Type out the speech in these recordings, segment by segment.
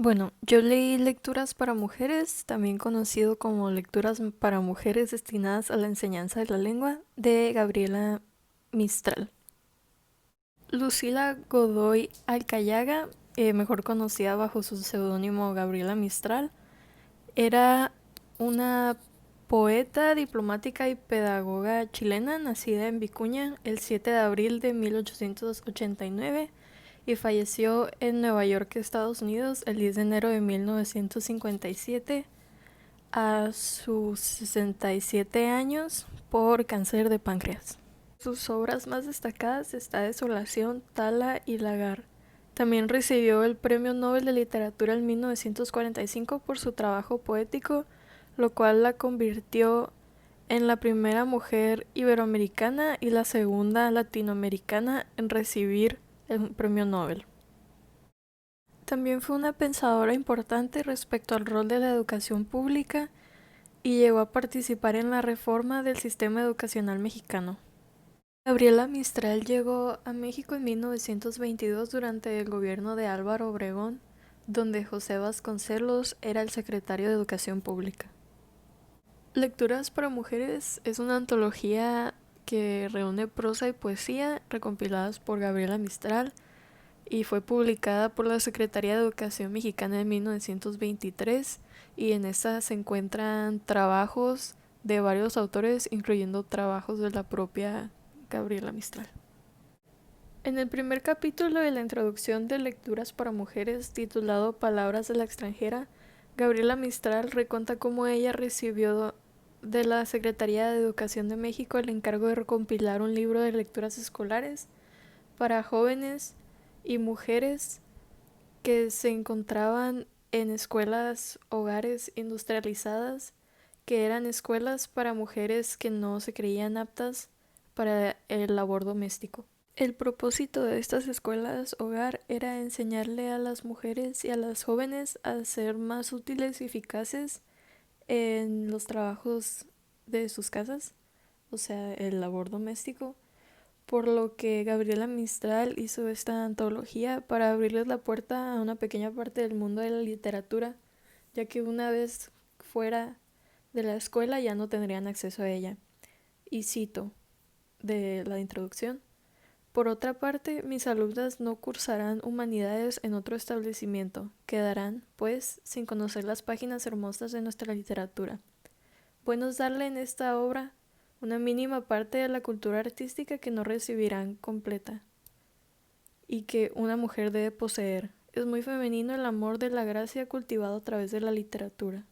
Bueno, yo leí Lecturas para Mujeres, también conocido como Lecturas para Mujeres destinadas a la enseñanza de la lengua, de Gabriela Mistral. Lucila Godoy Alcayaga, mejor conocida bajo su seudónimo Gabriela Mistral, era una poeta, diplomática y pedagoga chilena nacida en Vicuña el 7 de abril de 1889 y falleció en Nueva York, Estados Unidos, el 10 de enero de 1957 a sus 67 años por cáncer de páncreas. Sus obras más destacadas está Desolación, Tala y Lagar. También recibió el Premio Nobel de Literatura en 1945 por su trabajo poético, lo cual la convirtió en la primera mujer iberoamericana y la segunda latinoamericana en recibir el Premio Nobel. También fue una pensadora importante respecto al rol de la educación pública y llegó a participar en la reforma del sistema educacional mexicano. Gabriela Mistral llegó a México en 1922 durante el gobierno de Álvaro Obregón, donde José Vasconcelos era el secretario de Educación Pública. Lecturas para Mujeres es una antología que reúne prosa y poesía recompiladas por Gabriela Mistral y fue publicada por la Secretaría de Educación Mexicana en 1923, y en esta se encuentran trabajos de varios autores, incluyendo trabajos de la propia Gabriela Mistral. En el primer capítulo de la introducción de Lecturas para Mujeres, titulado Palabras de la extranjera, Gabriela Mistral recuenta cómo ella recibió de la Secretaría de Educación de México el encargo de recompilar un libro de lecturas escolares para jóvenes y mujeres que se encontraban en escuelas hogares industrializadas, que eran escuelas para mujeres que no se creían aptas para el labor doméstico. El propósito de estas escuelas hogar era enseñarle a las mujeres y a las jóvenes a ser más útiles y eficaces en los trabajos de sus casas, o sea, el labor doméstico, por lo que Gabriela Mistral hizo esta antología para abrirles la puerta a una pequeña parte del mundo de la literatura, ya que una vez fuera de la escuela ya no tendrían acceso a ella. Y cito de la introducción: por otra parte, mis alumnas no cursarán humanidades en otro establecimiento, quedarán, pues, sin conocer las páginas hermosas de nuestra literatura. Bueno es darle en esta obra una mínima parte de la cultura artística que no recibirán completa y que una mujer debe poseer. Es muy femenino el amor de la gracia cultivado a través de la literatura.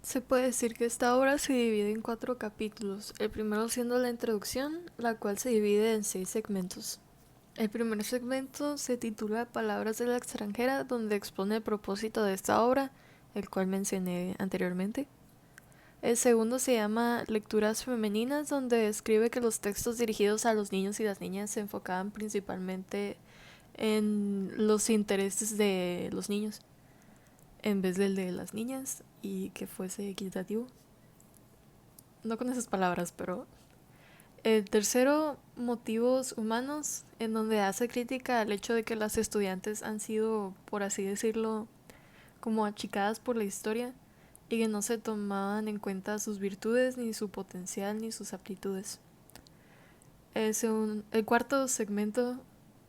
Se puede decir que esta obra se divide en 4 capítulos, el primero siendo la introducción, la cual se divide en 6 segmentos. El primer segmento se titula Palabras de la extranjera, donde expone el propósito de esta obra, el cual mencioné anteriormente. El segundo se llama Lecturas femeninas, donde describe que los textos dirigidos a los niños y las niñas se enfocaban principalmente en los intereses de los niños en vez del de las niñas y que fuese equitativo. No con esas palabras, pero el tercero, Motivos humanos, en donde hace crítica al hecho de que las estudiantes han sido, por así decirlo, como achicadas por la historia y que no se tomaban en cuenta sus virtudes, ni su potencial, ni sus aptitudes. El cuarto segmento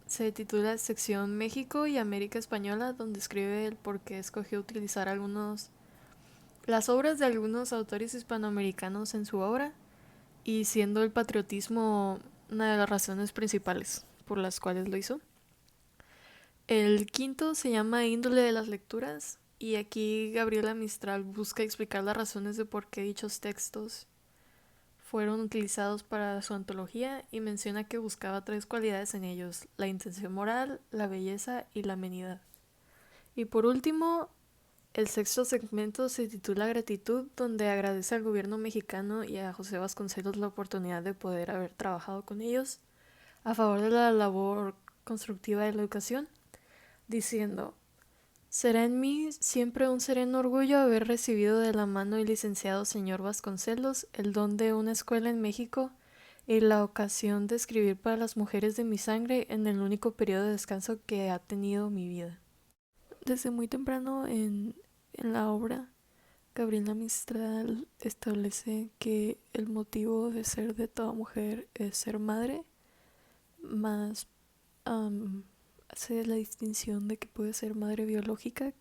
se titula Sección México y América Española, donde escribe el por qué escogió utilizar las obras de algunos autores hispanoamericanos en su obra, y siendo el patriotismo una de las razones principales por las cuales lo hizo. El quinto se llama Índole de las lecturas, y aquí Gabriela Mistral busca explicar las razones de por qué dichos textos fueron utilizados para su antología, y menciona que buscaba 3 cualidades en ellos: la intención moral, la belleza y la amenidad. Y por último, el sexto segmento se titula Gratitud, donde agradece al gobierno mexicano y a José Vasconcelos la oportunidad de poder haber trabajado con ellos a favor de la labor constructiva de la educación, diciendo: será en mí siempre un sereno orgullo haber recibido de la mano del licenciado señor Vasconcelos el don de una escuela en México y la ocasión de escribir para las mujeres de mi sangre en el único periodo de descanso que ha tenido mi vida. Desde muy temprano en la obra, Gabriela Mistral establece que el motivo de ser de toda mujer es ser madre, más hace la distinción de que puede ser madre biológica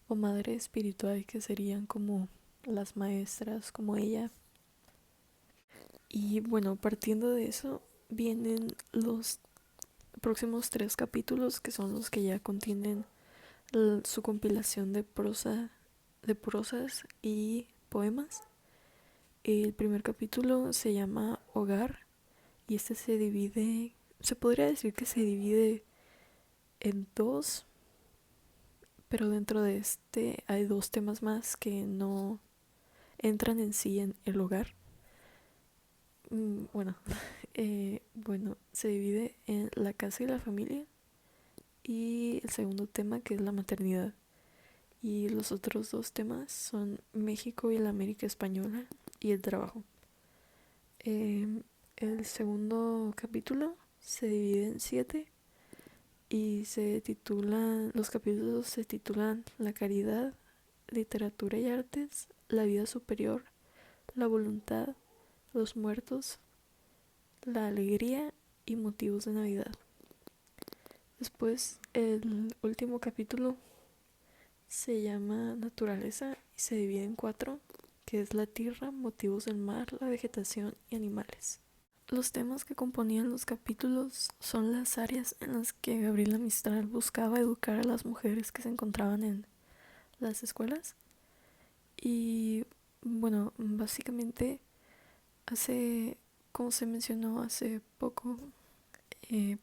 o madre espiritual, que serían como las maestras, como ella. Y bueno, partiendo de eso, vienen los próximos 3 capítulos, que son los que ya contienen su compilación de prosas y poemas. El primer capítulo se llama Hogar y este se podría decir que se divide en dos, pero dentro de este hay 2 temas más que no entran en sí en el hogar. Bueno, bueno, se divide en la casa y la familia y el segundo tema, que es la maternidad. Y los otros 2 temas son México y la América Española y el trabajo. Eh, el segundo capítulo se divide en 7 y los capítulos se titulan La caridad, literatura y artes, la vida superior, la voluntad, los muertos, la alegría y motivos de Navidad. Después, el último capítulo se llama Naturaleza y se divide en 4, que es la tierra, motivos del mar, la vegetación y animales. Los temas que componían los capítulos son las áreas en las que Gabriela Mistral buscaba educar a las mujeres que se encontraban en las escuelas. Y bueno, básicamente como se mencionó hace poco, eh,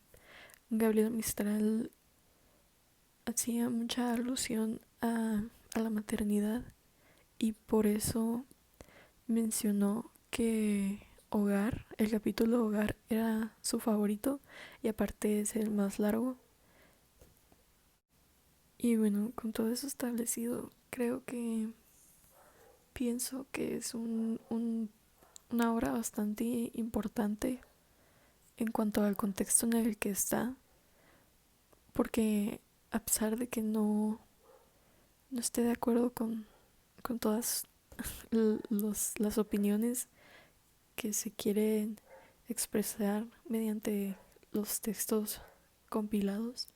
Gabriela Mistral hacía mucha alusión a la maternidad y por eso mencionó que el capítulo Hogar era su favorito y aparte es el más largo. Y bueno, con todo eso establecido, pienso que es una obra bastante importante en cuanto al contexto en el que está, porque a pesar de que no esté de acuerdo con todas las opiniones que se quieren expresar mediante los textos compilados,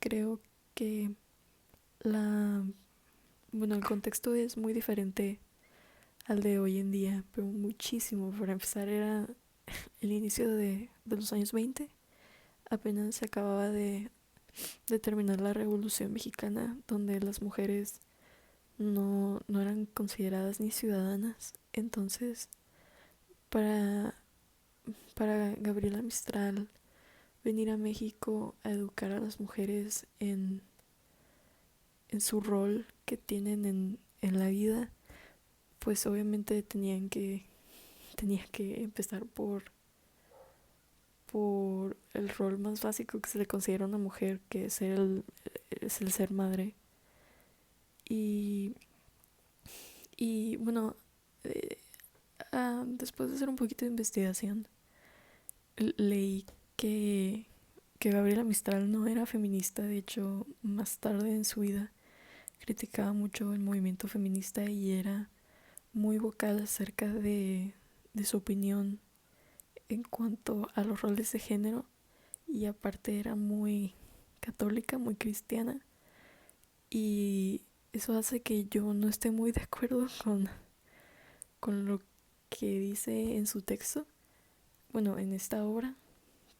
creo que la el contexto es muy diferente al de hoy en día, pero muchísimo. Para empezar, era el inicio de los años 20, apenas se acababa de terminar la Revolución Mexicana, donde las mujeres no eran consideradas ni ciudadanas. Entonces, para, para Gabriela Mistral, venir a México a educar a las mujeres en su rol que tienen en la vida, pues obviamente tenía que empezar por el rol más básico que se le considera a una mujer, que es el ser madre. Y, y bueno, eh, después de hacer un poquito de investigación, leí que, que Gabriela Mistral no era feminista. De hecho, más tarde en su vida criticaba mucho el movimiento feminista y era muy vocal acerca de su opinión en cuanto a los roles de género, y aparte era muy católica, muy cristiana, y eso hace que yo no esté muy de acuerdo con lo que dice en su texto, bueno, en esta obra,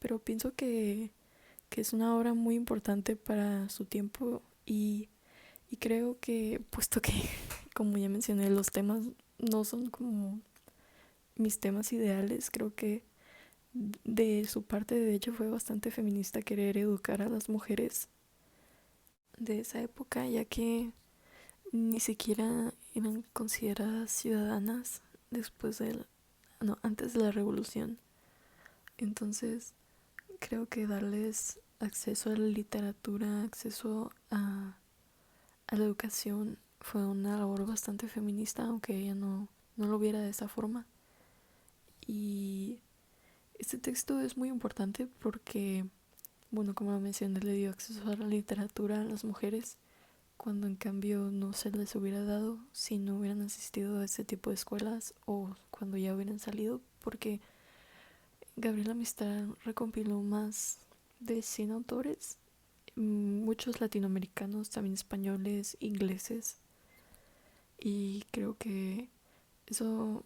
pero pienso que es una obra muy importante para su tiempo y creo que, puesto que, como ya mencioné, los temas no son como mis temas ideales, creo que de su parte, de hecho, fue bastante feminista querer educar a las mujeres de esa época, ya que ni siquiera eran consideradas ciudadanas después no, antes de la revolución. Entonces, creo que darles acceso a la literatura, acceso a la educación, fue una labor bastante feminista, aunque ella no lo viera de esa forma. Y este texto es muy importante porque bueno, como lo mencioné, le dio acceso a la literatura a las mujeres, cuando en cambio no se les hubiera dado si no hubieran asistido a ese tipo de escuelas o cuando ya hubieran salido, porque Gabriela Mistral recompiló más de 100 autores, muchos latinoamericanos, también españoles, ingleses, y creo que eso,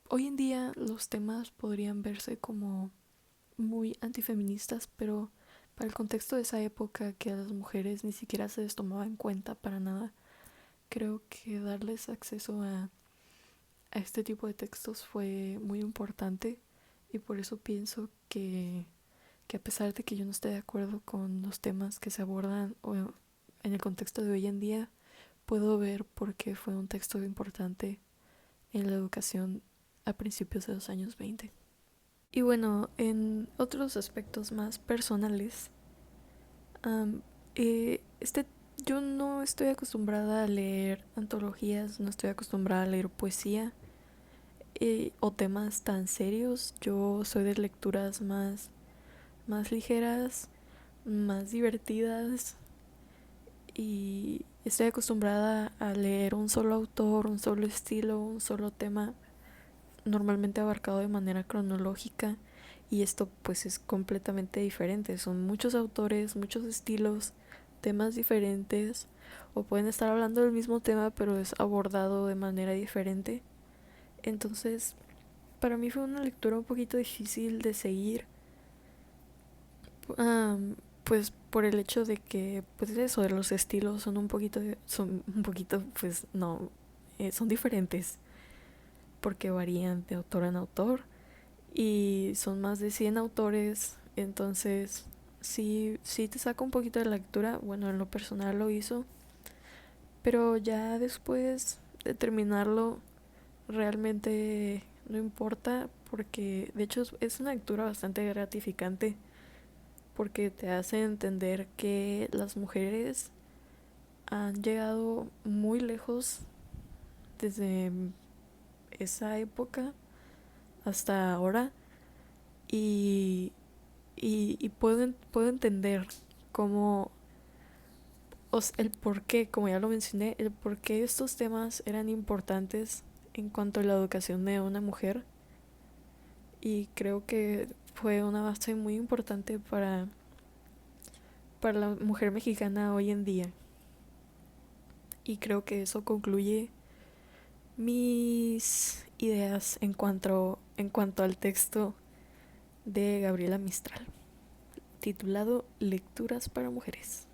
hoy en día los temas podrían verse como muy antifeministas, pero para el contexto de esa época, que a las mujeres ni siquiera se les tomaba en cuenta para nada, creo que darles acceso a este tipo de textos fue muy importante, y por eso pienso que a pesar de que yo no esté de acuerdo con los temas que se abordan en el contexto de hoy en día, puedo ver por qué fue un texto importante en la educación a principios de los años 20. Y bueno, en otros aspectos más personales, um, este, yo no estoy acostumbrada a leer antologías, no estoy acostumbrada a leer poesía, o temas tan serios. Yo soy de lecturas más ligeras, más divertidas, y estoy acostumbrada a leer un solo autor, un solo estilo, un solo tema, normalmente abarcado de manera cronológica, y esto pues es completamente diferente. Son muchos autores, muchos estilos, temas diferentes, o pueden estar hablando del mismo tema pero es abordado de manera diferente. Entonces, para mí fue una lectura un poquito difícil de seguir, pues por el hecho de que pues eso de los estilos son un poquito pues no, son diferentes porque varían de autor en autor, y son más de 100 autores. Entonces sí te saca un poquito de la lectura. Bueno, en lo personal lo hizo, pero ya después de terminarlo realmente no importa, porque de hecho es una lectura bastante gratificante, porque te hace entender que las mujeres han llegado muy lejos desde esa época hasta ahora, y puedo entender cómo, el por qué, como ya lo mencioné, el por qué estos temas eran importantes en cuanto a la educación de una mujer, y creo que fue una base muy importante para la mujer mexicana hoy en día. Y creo que eso concluye mis ideas en cuanto al texto de Gabriela Mistral, titulado Lecturas para Mujeres.